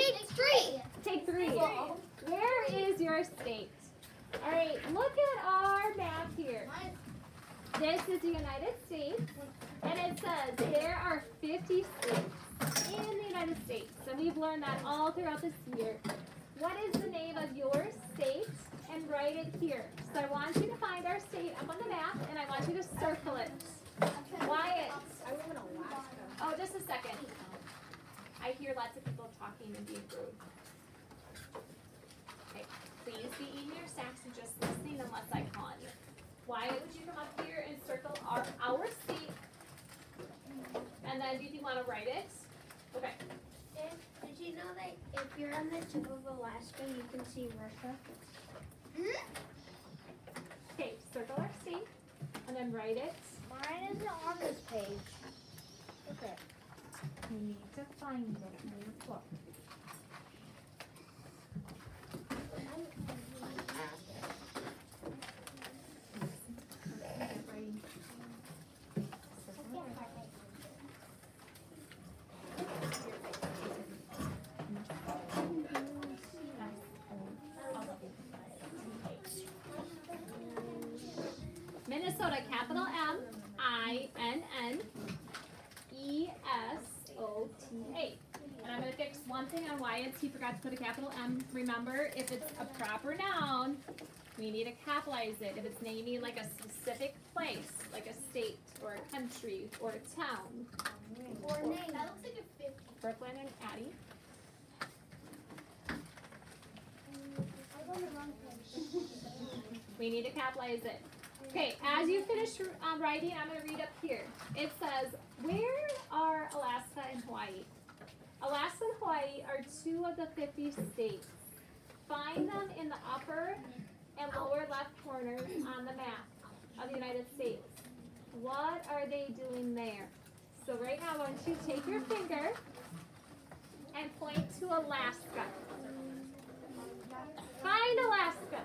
Take three. Take three. Where is your state? All right, look at our map here. This is the United States, and it says there are 50 states in the United States. So we've learned that all throughout this year. What is the name of your state? And write it here. So I want you to find our state up on the map, and I want you to circle it. Wyatt. I live in Alaska. Oh, just a second. I hear lots of people talking and being rude. Okay, please be eating your snacks and just listening unless I call on you. Wyatt, would you come up here and circle our state? And then do you want to write it? Okay. Did you know that if you're on the tip of Alaska, you can see Russia? Okay, circle our state and then write it. Mine isn't on this page. Okay. You need to find it in your book. Minnesota, capital M-I-N-N-E-S-O-T-A. And I'm going to fix one thing on Wyatt's. He forgot to put a capital M. Remember, if it's a proper noun, we need to capitalize it. If it's naming like a specific place, like a state or a country or a town. Or name. That looks like a 50. Brooklyn and Addie. I was on the wrong page. We need to capitalize it. Okay, as you finish writing, I'm going to read up here. It says, where are Alaska and Hawaii? Alaska and Hawaii are 2 of the 50 states. Find them in the upper and lower left corners on the map of the United States. What are they doing there? So right now, I want you to take your finger and point to Alaska. Find Alaska.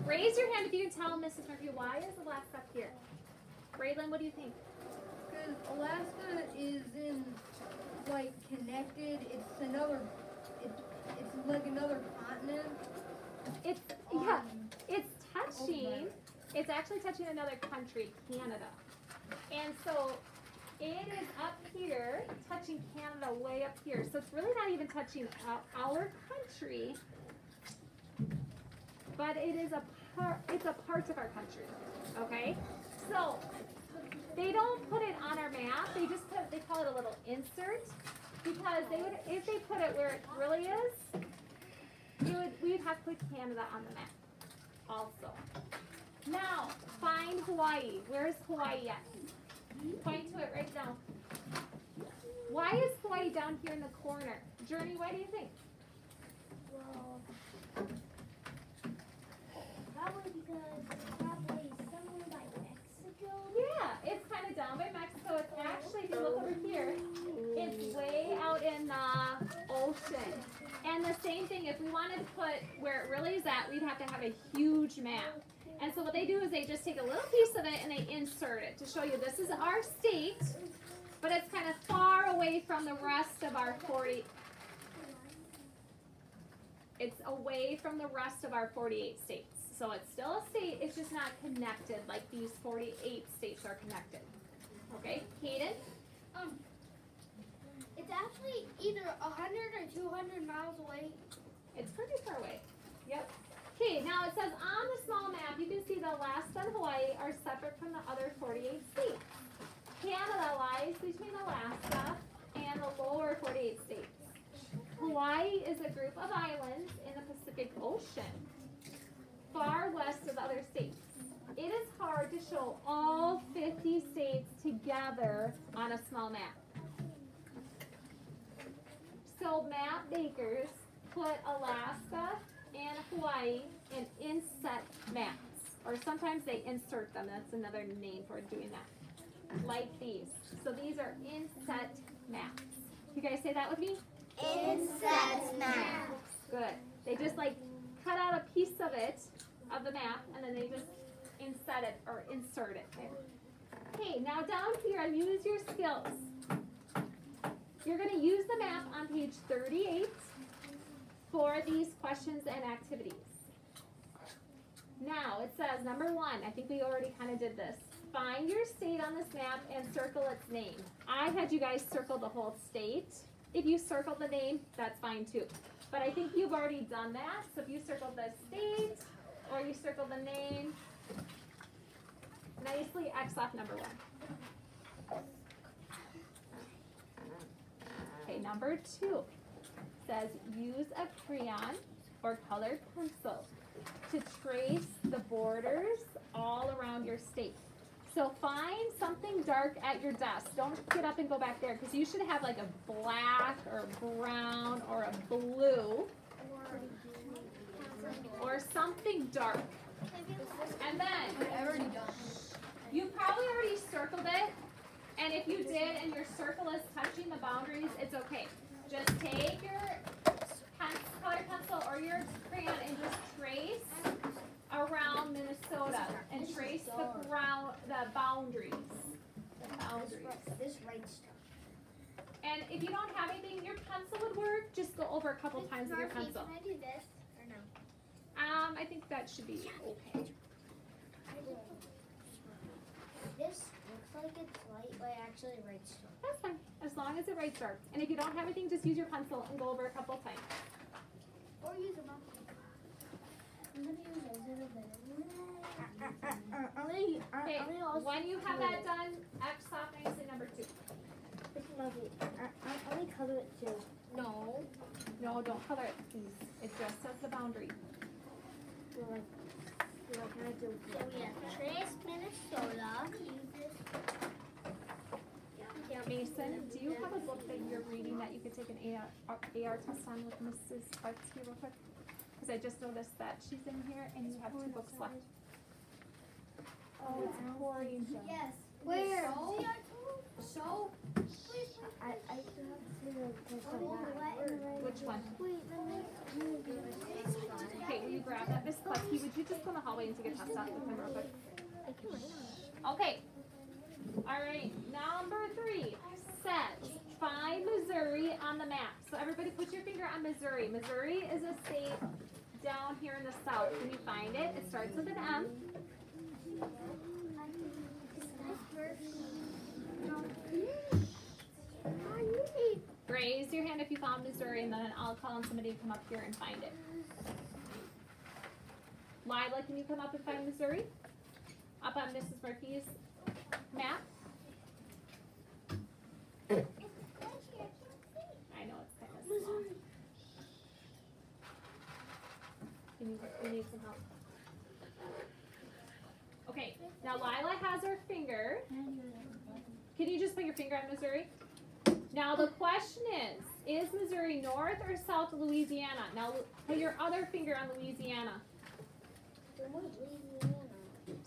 Raise your hand if you can tell Mrs. Murphy, why is Alaska up here? Braylon, what do you think? Because Alaska is in, like, connected. It's another, it's like another continent. It's, yeah, it's touching, it's actually touching another country, Canada. And so it is up here, touching Canada way up here. So it's really not even touching our country, but it is it's a part of our country, okay? So they don't put it on our map, they call it a little insert, because if they put it where it really is, we'd have to put Canada on the map also. Now, find Hawaii. Where is Hawaii at? Point to it right now. Why is Hawaii down here in the corner? Journey, why do you think? Well, probably because it's probably somewhere by Mexico. Yeah, it's kind of down by Mexico. It's actually, if you look over here, it's way out in the ocean. And the same thing, if we wanted to put where it really is at, we'd have to have a huge map. And so what they do is they just take a little piece of it and they insert it to show you this is our state, but it's kind of far away from the rest of our 40. It's away from the rest of our 48 states. So it's still a state, it's just not connected like these 48 states are connected. Okay, Kaden? It's actually either 100 or 200 miles away. It's pretty far away. Yep. Okay, now it says on the small map, you can see that Alaska and Hawaii are separate from the other 48 states. Canada lies between Alaska and the lower 48 states. Hawaii is a group of islands in the Pacific Ocean, far west of the other states. It is hard to show all 50 states together on a small map. So map makers put Alaska and Hawaii in inset maps, or sometimes they insert them. That's another name for doing that. Like these. So these are inset maps. You guys say that with me? Inset maps. Good. They just like cut out a piece of it, of the map, and then they just inset it or insert it there. Okay, now down here, use your skills. You're going to use the map on page 38 for these questions and activities. Now, it says, number 1, I think we already kind of did this. Find your state on this map and circle its name. I had you guys circle the whole state. If you circle the name, that's fine too. But I think you've already done that. So if you circle the state or you circle the name, nicely X off number 1. Okay, number 2 says use a crayon or colored pencil to trace the borders all around your state. So find something dark at your desk. Don't get up and go back there because you should have like a black or brown or a blue or something dark. And then I already done. you probably already circled it. And if you did and your circle is touching the boundaries, it's okay. Just take your colored pencil or your crayon and just trace around Minnesota and trace the boundaries. This right stuff. And if you don't have anything, your pencil would work. Just go over a couple times with your pencil. Can I do this or no? I think that should be okay. This looks like it's light, but actually right stuff. That's fine, as long as it writes dark. And if you don't have anything, just use your pencil and go over a couple times. Or use a mouse. I'm gonna use those in a minute. Okay, when you have that done, X off nicely number 2. I'm gonna color it too. No. No, don't color it, please. It just says the boundary. So we have Trace, Minnesota. Mason, do you have a book that you're reading that you could take an AR test on with Mrs. Artsky real quick? Because I just noticed that she's in here and you have 2 books left. Oh, it's pouring. Yes. Where? So? I still have to Which one? Wait, let me. Okay, will you grab that? Miss Kletsky, would you just go in the hallway and take a test off with him real quick? Okay. All right, number 3 says find Missouri on the map. So everybody put your finger on Missouri. Missouri is a state down here in the south. Can you find it? It starts with an M. Raise your hand if you found Missouri, and then I'll call on somebody to come up here and find it. Lila, can you come up and find Missouri? Up on Mrs. Murphy's map? I know it's kind of small. You need some help. Okay, now Lila has her finger. Can you just put your finger on Missouri? Now the question is Missouri north or south of Louisiana? Now put your other finger on Louisiana.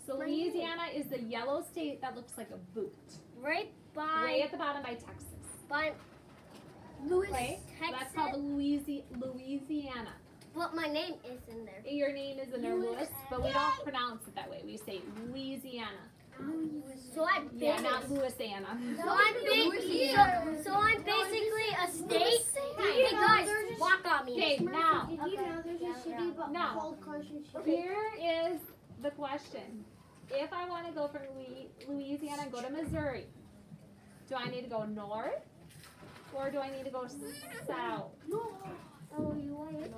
So Louisiana is the yellow state that looks like a boot. Right Way at the bottom by Texas. by Louis, Right? Texas. That's called Louisiana. But my name is in there. Your name is in there, Louis, but we don't pronounce it that way. We say Louisiana. So I'm Yeah, not Louisiana. So I'm so I'm basically a state. Hey guys, walk on me. Okay, now, there's a city Now, called Carson City. here is the question. If I want to go from Louisiana and go to Missouri, do I need to go north or do I need to go south? Oh, you want it?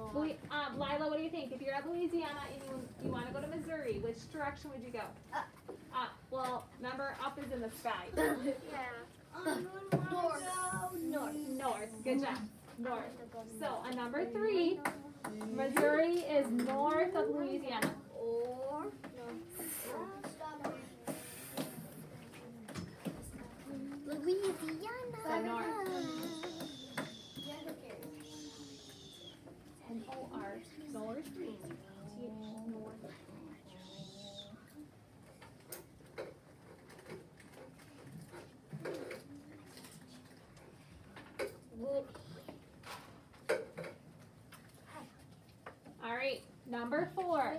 Lila, what do you think? If you're at Louisiana and you want to go to Missouri, which direction would you go? Up. Well, remember, up is in the sky. Yeah. North. North. Good job. North. So, on number 3, Missouri is north of Louisiana. Or Louisiana. So north. N-O-R. North. T-H. North. All right, number 4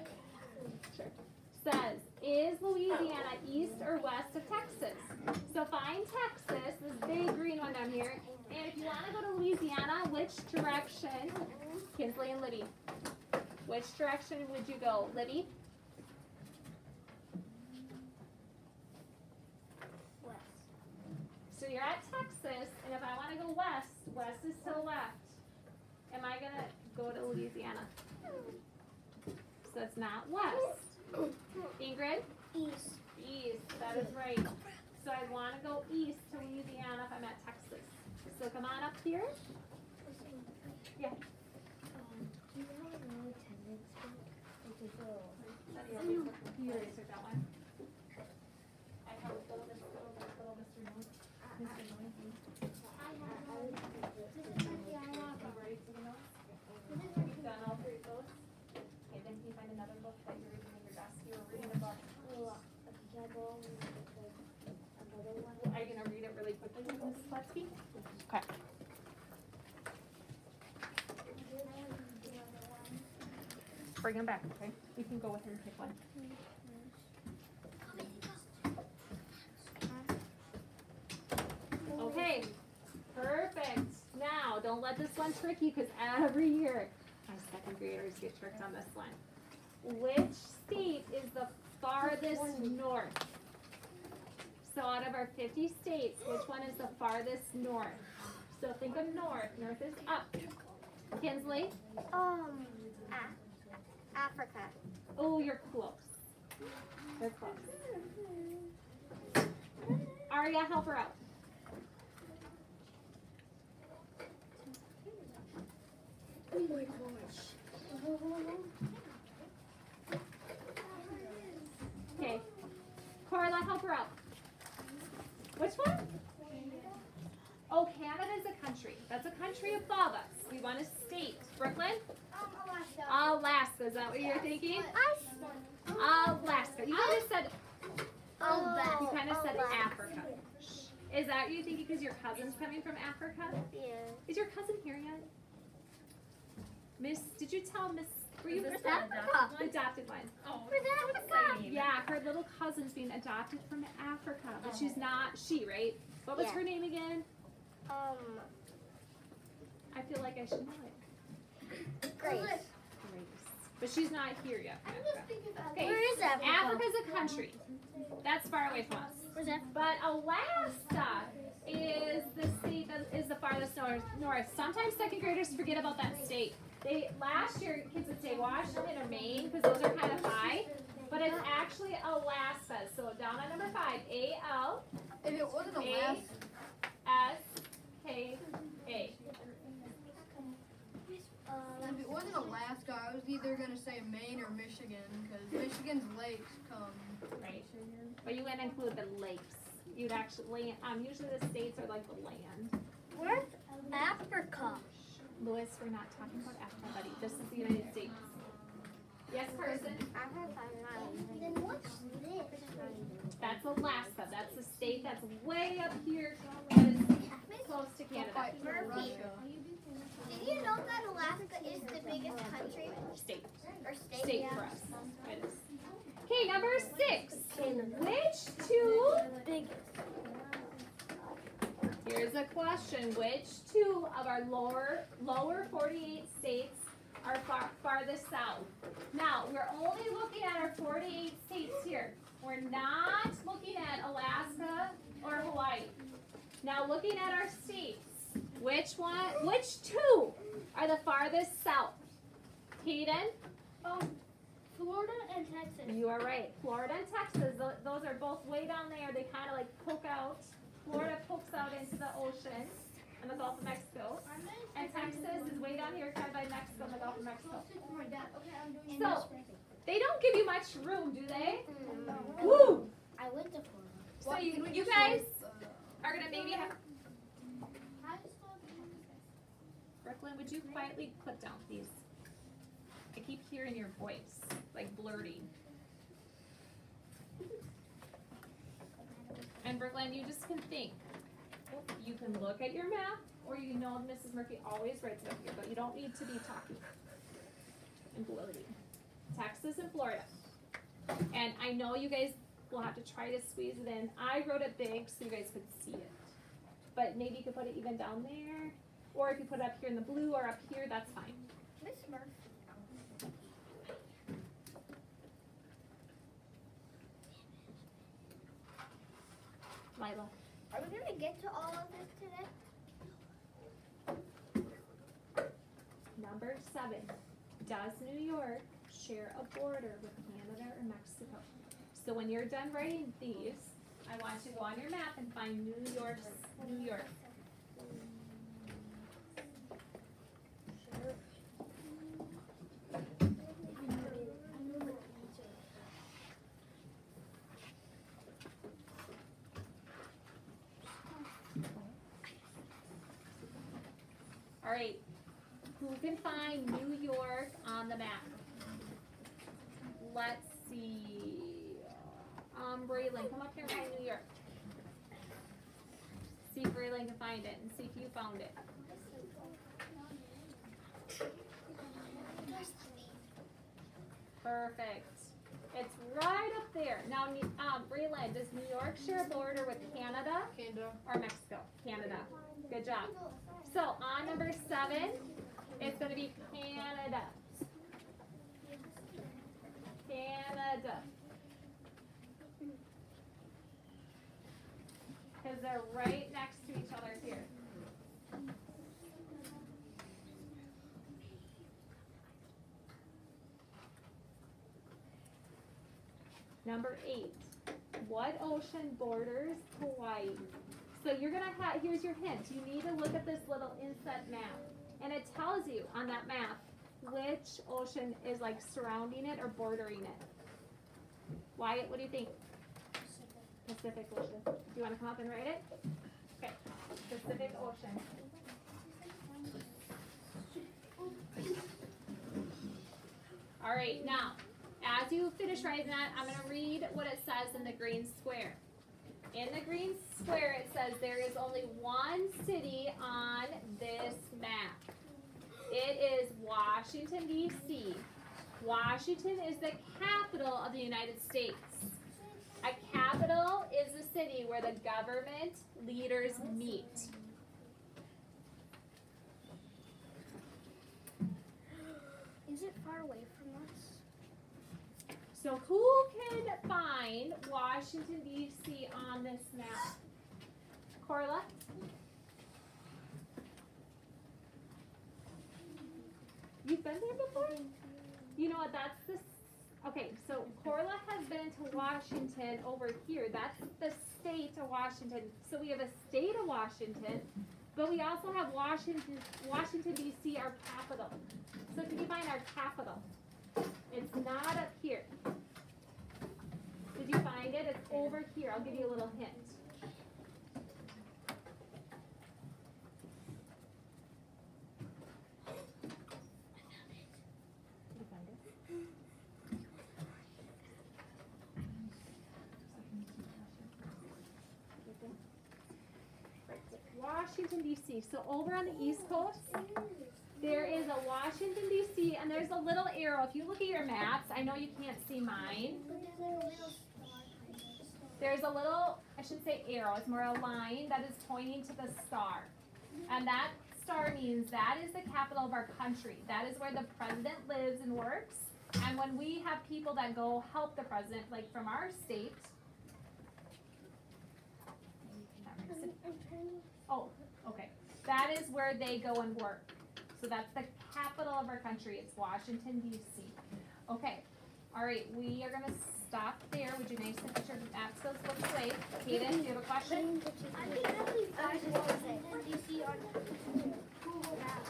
says, is Louisiana east or west of Texas? So find Texas, this big green one down here. And if you want to go to Louisiana, which direction? Kinsley and Libby. Which direction would you go? Libby? West. So you're at Texas, and if I want to go west, west is to the left. Am I going to go to Louisiana? So it's not west. Ingrid? East. East, that is right. So I want to go east to Louisiana if I'm at Texas. So come on up here. Yeah. Do you have no attendance book? You already took that one. I have a little Mr. Noise. Mr. Noisy. Ready for the notes? You've done all three of those? Okay, then can you find another book that you're reading in your desk? You were reading a book. Are you going to read it really quickly, Mrs. Slutsky? Okay. Bring them back, okay? You can go with her and pick one. Okay, perfect. Now, don't let this one trick you because every year my second graders get tricked on this one. Which state is the farthest north? So out of our 50 states, which one is the farthest north? So think of north. North is up. Kinsley? Africa. Oh, you're close. You're close. Aria, help her out. Oh my gosh. Okay. Carla, help her out. Which one? Oh, Canada is a country. That's a country above us. We want a state. Brooklyn? Alaska. Alaska. Is that what you're thinking? Alaska. You kind of said. You kind of said Africa. Is that what you're thinking because your cousin's coming from Africa? Yeah. Is your cousin here yet? Miss, did you tell Miss? Were you Where's Africa? the adopted one? Oh, Where's Africa? Yeah, her little cousin's being adopted from Africa, but she's not. She, right? What was Yeah. her name again? I feel like I should know it. Grace. Grace. But she's not here yet. from Africa. Okay. Where is Africa? Africa's a country. That's far away from us. Where's that? But Alaska is the state that is the farthest north. Sometimes second graders forget about that state. Last year kids would say Washington or Maine because those are kind of high, but it's actually Alaska. So down on number 5, A-L. If it wasn't Alaska, A-S-K-A. if it wasn't Alaska, I was either gonna say Maine or Michigan because Michigan's lakes come. Right. But you wouldn't include the lakes. You'd actually usually the states are like the land. Where's Africa? Louis, we're not talking about Africa, buddy. This is the United States. Yes, Carson? Then what's this? That's Alaska. That's the state that's way up here. That is close to Canada. Fight for Russia. Did you know that Alaska is the biggest country State. or state? State for us. It is. Okay, number 6. Which two? Biggest. Here's a question. Which two of our lower 48 states are farthest south? Now, we're only looking at our 48 states here. We're not looking at Alaska or Hawaii. Now, looking at our states, which two are the farthest south? Hayden? Florida and Texas. You are right. Florida and Texas, those are both way down there. They kind of like poke out. Florida pokes out into the ocean and the Gulf of Mexico. And Texas is way down here, kind of by Mexico and the Gulf of Mexico. So, they don't give you much room, do they? Woo! I went to Florida. So you guys are going to maybe have... Brooklyn, would you quietly put down, please? I keep hearing your voice, like blurting. And Brooklyn, you just can think. You can look at your map, or you know Mrs. Murphy always writes it up here, but you don't need to be talking and blurting. Texas and Florida. And I know you guys will have to try to squeeze it in. I wrote it big so you guys could see it. but maybe you could put it even down there. Or if you put it up here in the blue or up here, that's fine. Miss Smurf. Lila. Are we gonna get to all of this today? Number 7. Does New York share a border with Canada or Mexico? So when you're done writing these, I want you to go on your map and find New York. All right, who can find New York on the map? Let's see. Braylon, come up here and find New York. See if Braylon can find it and see if you found it. Perfect. It's right up there. Now, Braylon, does New York share a border with Canada or Mexico? Canada. Good job. So on number 7, it's going to be Canada. Canada. Because they're right next to each other here. Number 8. What ocean borders Hawaii? So you're going to have, here's your hint. You need to look at this little inset map. And it tells you on that map which ocean is like surrounding it or bordering it. Wyatt, what do you think? Pacific Ocean. Do you want to come up and write it? Okay. Pacific Ocean. All right, now, as you finish writing that, I'm going to read what it says in the green square. In the green square, it says there is only one city on this map. It is Washington, D.C. Washington is the capital of the United States. A capital is a city where the government leaders meet. Is it far away from us? So who can find Washington, D.C. on this map? Corla? You've been there before? You know what, that's this. Okay, so Corla has been to Washington over here. That's the state of Washington. So we have a state of Washington, but we also have Washington, D.C., our capital. So can you find our capital? It's not up here. Did you find it? It's over here. I'll give you a little hint. Did you find it? Washington, D.C. So over on the East Coast, there is a Washington, D.C., and there's a little arrow. If you look at your maps, I know you can't see mine. There's a little, I shouldn't say arrow, it's more a line that is pointing to the star. And that star means that is the capital of our country. That is where the president lives and works. And when we have people that go help the president, like from our state, oh, okay. That is where they go and work. So that's the capital of our country. It's Washington, D.C. Okay. All right. We are going to stop there. Would you nicely put your map skills books away? Kaden, do you have a question? I think that's Washington, D.C. on Google Maps.